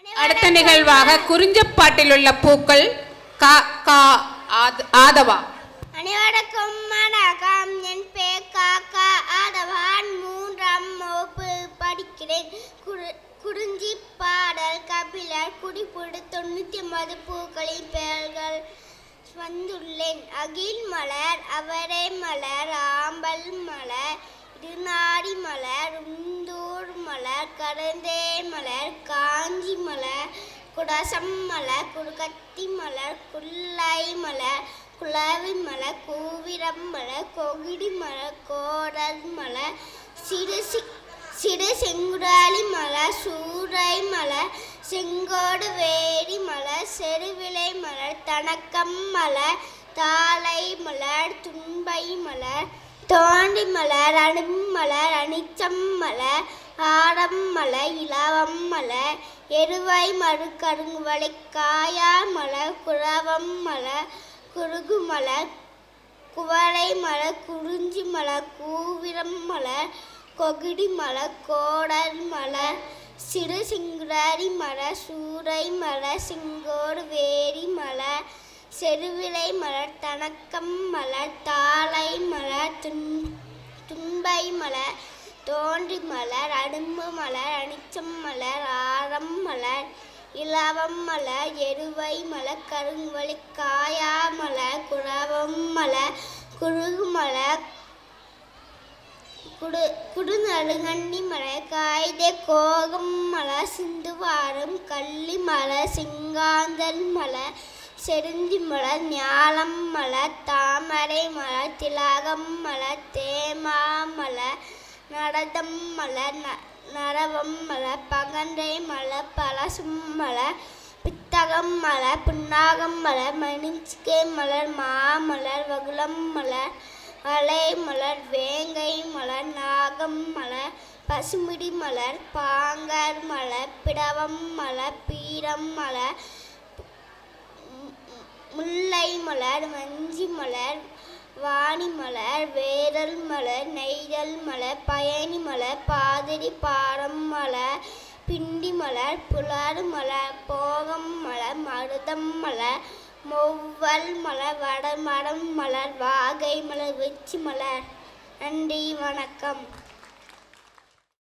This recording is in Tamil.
அடுத்த நிகழ்வாக குறிஞ்சப்பாட்டில் உள்ள பூக்கள் கா கா ஆதவா. அனைவருக்கும் வணக்கம். என் பேர் காக்கா ஆதவான். 3ஆம் வகுப்பு படிக்கிறேன். குறிஞ்சி பாடல் கபிலர் குடிபுடு 99 பூக்களின் பெயர்கள் வந்துள்ளேன். அகில் மலர், அவரை மலர், ஆம்பல் மலர், இருநாடி மலர், உந்தூர் மலர், கருந்தே மலர், காஞ்சி மலர், குடசம் மலர், குறுகத்தி மலர், குல்லை மலர், குளவி மலர், கூவிரம் மலர், கொகிடி மலர், கோடல் மலர், சிறு செங்குடாலி மலர், சூறை மலர், செங்கோடு வேரி மலர், செருவிலை மலர், தணக்கம் மலர், தாளை மலர், துன்பை மலர், தோண்டி மலர், அணுமலர், அனிச்சம் மலர், ஆரம் மலர், இலவம் மலர், எருவை மறு கருங்குவளை, காயா மலர், குழவம் மலர், குறுகு மலர், குவளை மலர், குறிஞ்சி மலர், கூவிரம் மலர், கொகிடி மலர், கோடல் மலர், சிறு சிங்குடாரி மலர், சூறை மலர், செங்கோடு வேரி மலர், செருவிலை மலர், தணக்கம் மலர், தாளை மலர், துன்பை மலர், தோன்றி மலர், அடும்பு மலர், அனிச்சம் மலர், ஆரம் மலர், இலவம் மலர், எருவை மலர், கருங்குவளை, காயா மலர், குழவம் மலர், குறுகு மலர், குடுநடுங்கண்ணி மலர், காய்தே கோகம் மலர், சிந்துவாரம், கள்ளி மலர், செங்காந்தல் மலர், செருந்தி மலர், ஞாலம் மலர், தாமரை மலர், திலகம் மலர், தேமா மலர், நடதம் மலர், நரவம் மலர், பகன்றை மலர், பலசும் மலர், பித்தகம் மலர், புன்னாகம் மலர், மணிச்சிகை மலர், மாமலர், வகுளம் மலர், அலை மலர், வேங்கை மலர், நாகம் மலர், பசுமிடி மலர், பாங்கர் மலர், பிடவம் மலர், பீடம் மலர், முல்லை மலர், வஞ்சி மலர், வாணி மலர், வேரல் மலர், நெய்தல் மலர், பயணி மலர், பாதிரி பாரம் மலர், பிண்டி மலர், புலர் மலர், போகம் மலர், மருதம் மலர், மொவ்வல் மலர், வடமடம் மலர், வாகை மலர், வெச்சி மலர். நன்றி, வணக்கம்.